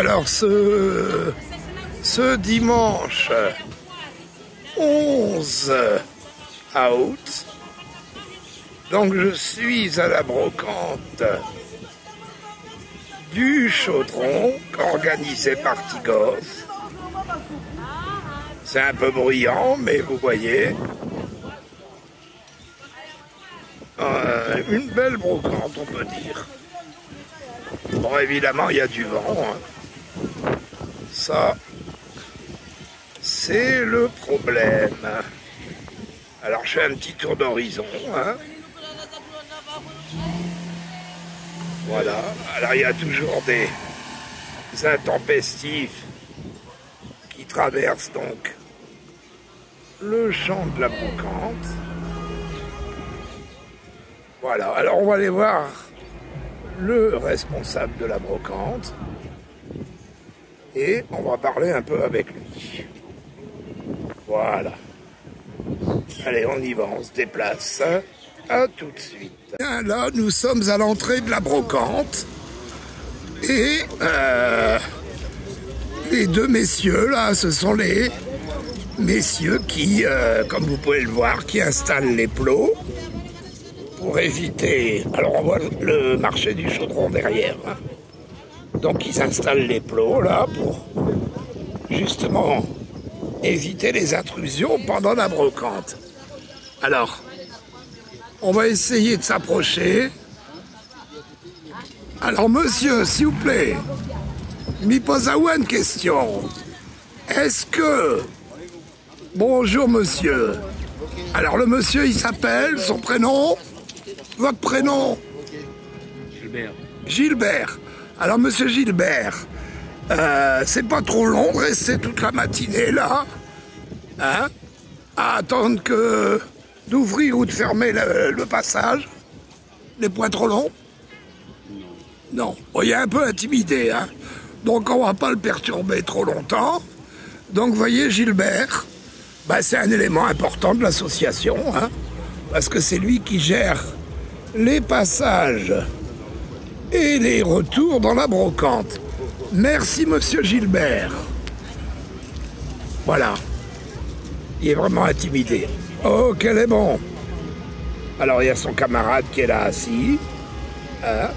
Alors ce dimanche 11 août, donc je suis à la brocante du Chaudron organisée par Tigoff. C'est un peu bruyant, mais vous voyez, une belle brocante, on peut dire. Bon, évidemment, il y a du vent, hein. Ça, c'est le problème. Alors, je fais un petit tour d'horizon, hein. Voilà. Alors, il y a toujours des intempestifs qui traversent donc le champ de la brocante. Voilà. Alors, on va aller voir le responsable de la brocante et on va parler un peu avec lui. Voilà. Allez, on y va, on se déplace. À tout de suite. Bien, là, nous sommes à l'entrée de la brocante et les deux messieurs, là, ce sont les messieurs qui, comme vous pouvez le voir, qui installent les plots pour éviter... Alors, on voit le marché du Chaudron derrière, hein. Donc, ils installent les plots, là, pour justement éviter les intrusions pendant la brocante. Alors, on va essayer de s'approcher. Alors, monsieur, s'il vous plaît, m'y pose une question. Est-ce que... Bonjour, monsieur. Alors, le monsieur, il s'appelle, son prénom? Votre prénom? Gilbert. Gilbert. Alors, monsieur Gilbert, c'est pas trop long de rester toute la matinée, là, hein, à attendre que... d'ouvrir ou de fermer le passage? Les points trop longs? Non. Bon, il est un peu intimidé, hein. Donc on va pas le perturber trop longtemps. Donc voyez, Gilbert, bah, c'est un élément important de l'association, hein, parce que c'est lui qui gère les passages et les retours dans la brocante. Merci, monsieur Gilbert. Voilà. Il est vraiment intimidé. Oh, quel est bon. Alors, il y a son camarade qui est là assis. Hein?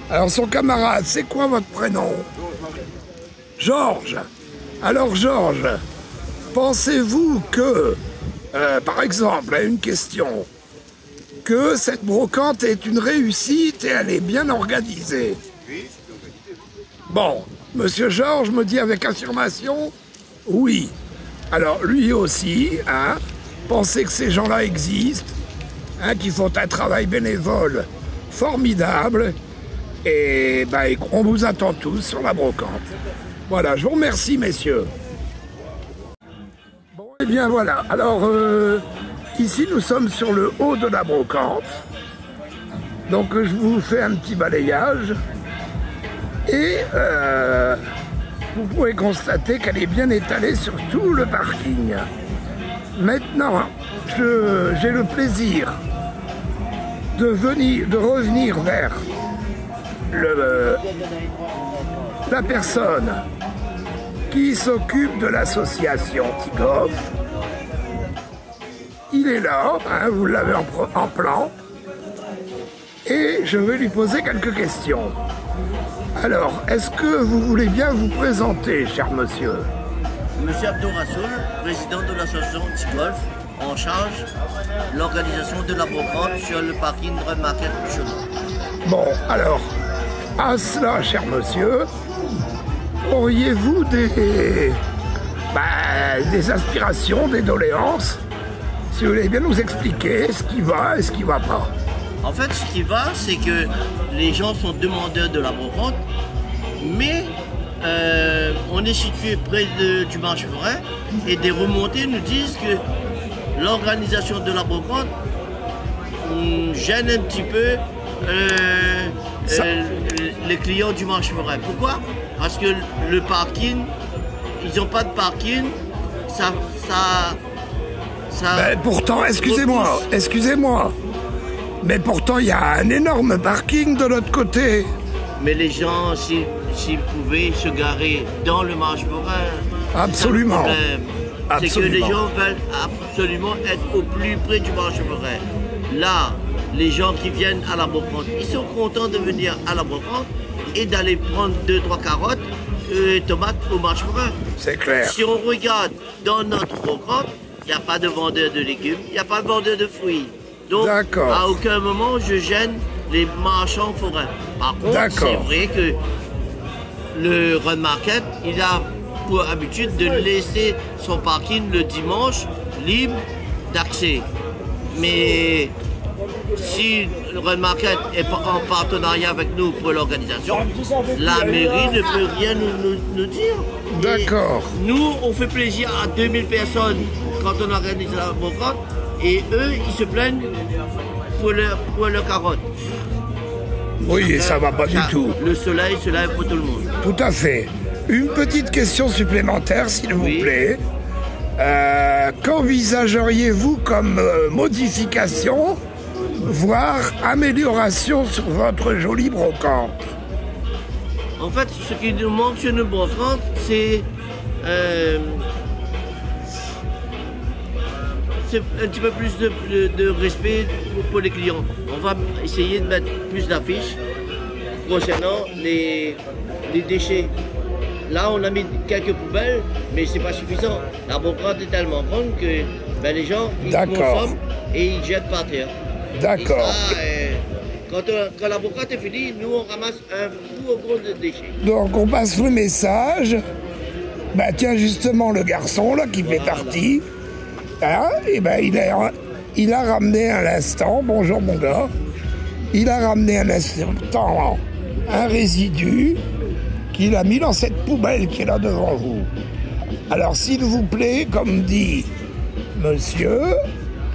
Alors, son camarade, c'est quoi votre prénom? Georges. Alors, Georges, pensez-vous que, par exemple, à une question, que cette brocante est une réussite et elle est bien organisée? Bon, monsieur Georges me dit avec affirmation, oui. Alors, lui aussi, hein, pensez que ces gens-là existent, hein, qui font un travail bénévole formidable, et ben, on vous attend tous sur la brocante. Voilà, je vous remercie, messieurs. Bon, et bien voilà, alors, ici nous sommes sur le haut de la brocante, donc je vous fais un petit balayage, et vous pouvez constater qu'elle est bien étalée sur tout le parking. Maintenant, j'ai le plaisir de revenir vers la personne qui s'occupe de l'association Tigoff. Il est là, hein, vous l'avez en plan, et je vais lui poser quelques questions. Alors, est-ce que vous voulez bien vous présenter, cher monsieur? Monsieur Abdou Rassoul, président de l'association Tigoff, en charge de l'organisation de la brocante sur le parking de Market du Chaudron. Bon, alors, à cela, cher monsieur, auriez-vous des aspirations, des doléances? Si vous voulez bien nous expliquer ce qui va et ce qui ne va pas. En fait, ce qui va, c'est que les gens sont demandeurs de la brocante, mais on est situé près du marché forain et des remontées nous disent que l'organisation de la brocante gêne un petit peu les clients du marché forain. Pourquoi? Parce que le parking, ils n'ont pas de parking, Mais pourtant, excusez-moi, mais pourtant il y a un énorme parking de l'autre côté. Mais les gens, si s'ils pouvaient se garer dans le marche-forêt. Absolument. C'est que les gens veulent absolument être au plus près du marche-forêt. Là, les gens qui viennent à la brocante, ils sont contents de venir à la brocante et d'aller prendre 2-3 carottes et tomates au marche-forêt. C'est clair. Si on regarde dans notre brocante, il n'y a pas de vendeur de légumes, il n'y a pas de vendeur de fruits. Donc, à aucun moment, je gêne les marchands forêts. Par contre, c'est vrai que le Run Market, il a pour habitude de laisser son parking le dimanche libre d'accès. Mais si le Run Market est en partenariat avec nous pour l'organisation, la mairie ne peut rien nous dire. D'accord. Nous, on fait plaisir à 2000 personnes quand on organise la brocante et eux, ils se plaignent pour leurs carottes. Oui, et ça va pas du tout. Le soleil se lève pour tout le monde. Tout à fait. Une petite question supplémentaire, s'il vous plaît. Qu'envisageriez-vous comme modification, voire amélioration sur votre jolie brocante? En fait, ce qui nous manque sur nos brocantes, c'est un petit peu plus de respect pour les clients. On va essayer de mettre plus d'affiches concernant les déchets. Là, on a mis quelques poubelles, mais c'est pas suffisant. La brocante est tellement grande que les gens ils consomment et ils jettent par terre. D'accord. Quand la brocante est finie, nous on ramasse un gros de déchets. Donc on passe le message. Bah tiens, justement, le garçon là qui fait partie, hein, et il a ramené à l'instant, bonjour mon gars, il a ramené à l'instant un résidu qu'il a mis dans cette poubelle qui est là devant vous. Alors s'il vous plaît, comme dit monsieur,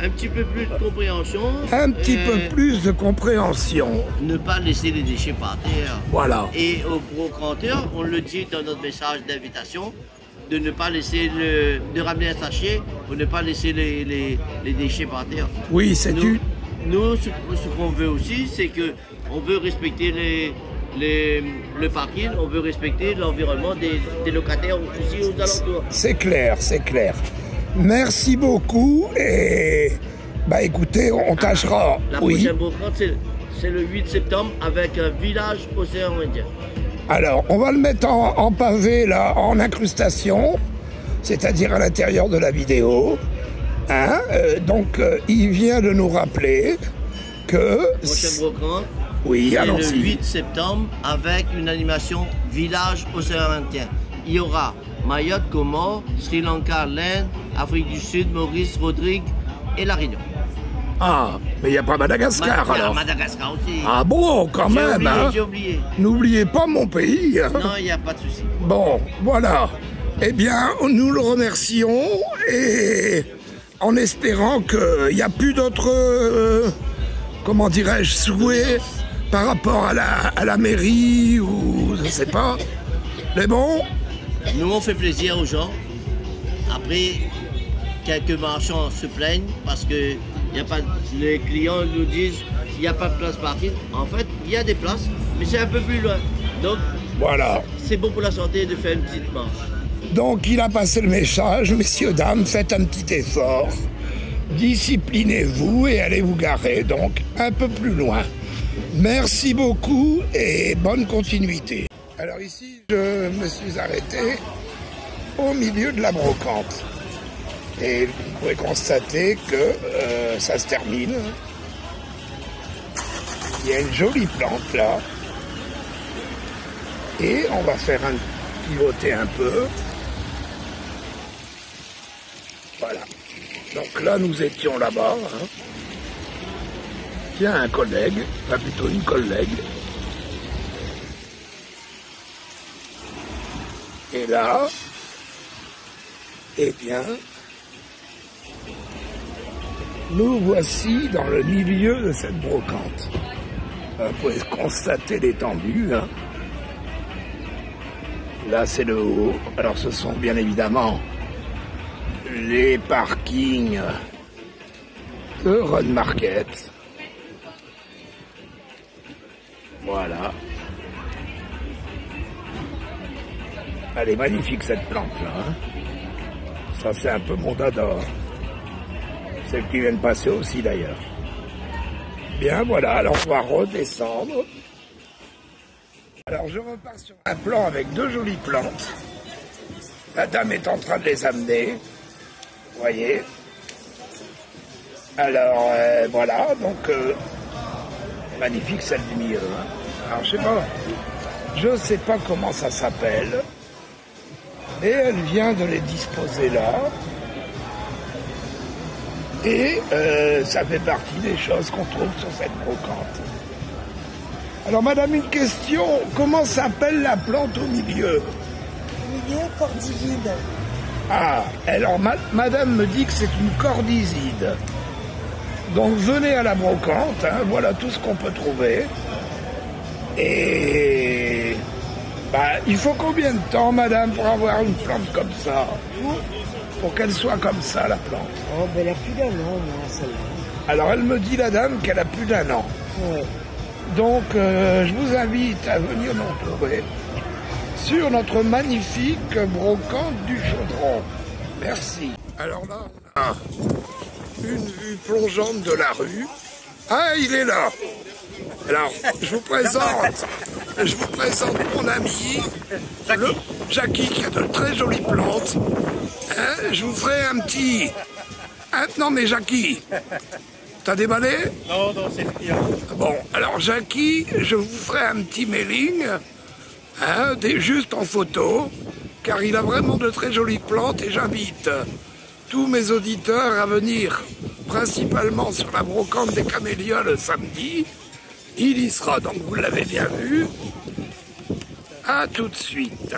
un petit peu plus de compréhension. Un petit peu plus de compréhension. Ne pas laisser les déchets par terre. Voilà. Et aux brocanteurs, on le dit dans notre message d'invitation, de ne pas laisser de ramener un sachet pour ne pas laisser les déchets par terre. Oui, c'est tout. Nous, ce qu'on veut aussi, c'est qu'on veut respecter le parking, on veut respecter l'environnement des locataires aussi aux alentours. C'est clair, c'est clair. Merci beaucoup et écoutez, on tâchera. La prochaine brocante, c'est le 8 septembre avec un village océan Indien. Alors, on va le mettre en pavé là, en incrustation, c'est-à-dire à l'intérieur de la vidéo. Hein, donc, il vient de nous rappeler que... La prochaine brocante, oui, c'est le 8 septembre avec une animation village océan Indien. Il y aura Mayotte, Comores, Sri Lanka, l'Inde, Afrique du Sud, Maurice, Rodrigue et La Réunion. Ah, mais il n'y a pas Madagascar alors. Madagascar aussi. Ah bon, quand même. J'ai oublié. N'oubliez pas mon pays. Hein. Non, il n'y a pas de souci. Bon, voilà. Eh bien, nous le remercions et en espérant qu'il n'y a plus d'autres, comment dirais-je, souhaits par rapport à la mairie ou je ne sais pas. Mais bon. Nous, on fait plaisir aux gens. Après, quelques marchands se plaignent parce que les clients nous disent qu'il n'y a pas de place parking. En fait, il y a des places, mais c'est un peu plus loin. Donc, voilà. C'est bon pour la santé de faire une petite marche. Donc, il a passé le message. Messieurs, dames, faites un petit effort. Disciplinez-vous et allez vous garer, donc, un peu plus loin. Merci beaucoup et bonne continuité. Alors ici, je me suis arrêté au milieu de la brocante. Et vous pouvez constater que ça se termine. Il y a une jolie plante là. Et on va faire pivoter un peu. Voilà. Donc là, nous étions là-bas. Hein. Tiens, un collègue, enfin plutôt une collègue. Et là, eh bien, nous voici dans le milieu de cette brocante. Vous pouvez constater l'étendue. Hein. Là, c'est le haut. Alors, ce sont bien évidemment les parkings de Run Market. Voilà. Elle est magnifique cette plante-là. Hein. Ça, c'est un peu mon dada. Celle qui vient de passer aussi d'ailleurs. Bien, voilà, alors on va redescendre. Alors je repars sur un plan avec deux jolies plantes. La dame est en train de les amener. Vous voyez. Alors voilà, donc magnifique celle du milieu. Hein. Alors je sais pas comment ça s'appelle. Et elle vient de les disposer là. Et ça fait partie des choses qu'on trouve sur cette brocante. Alors madame, une question, comment s'appelle la plante au milieu? Au milieu, cordivide. Ah, alors madame me dit que c'est une cordiside. Donc venez à la brocante, hein, voilà tout ce qu'on peut trouver. Et il faut combien de temps, madame, pour avoir une plante comme ça? Pour qu'elle soit comme ça, la plante? Oh, ben elle a plus d'un an, moi, celle-là. Alors elle me dit, la dame, qu'elle a plus d'un an. Ouais. Donc je vous invite à venir nous retrouver sur notre magnifique brocante du Chaudron. Merci. Alors là, on a une vue plongeante de la rue. Ah, il est là. Alors, je vous présente mon ami, Jackie, qui a de très jolies plantes. Hein, je vous ferai un petit... Hein, non mais Jackie, t'as déballé? Non, c'est fini. Bon, alors Jackie, je vous ferai un petit mailing, hein, juste en photo, car il a vraiment de très jolies plantes et j'invite tous mes auditeurs à venir principalement sur la brocante des Camélias le samedi. Il y sera, donc vous l'avez bien vu. À tout de suite.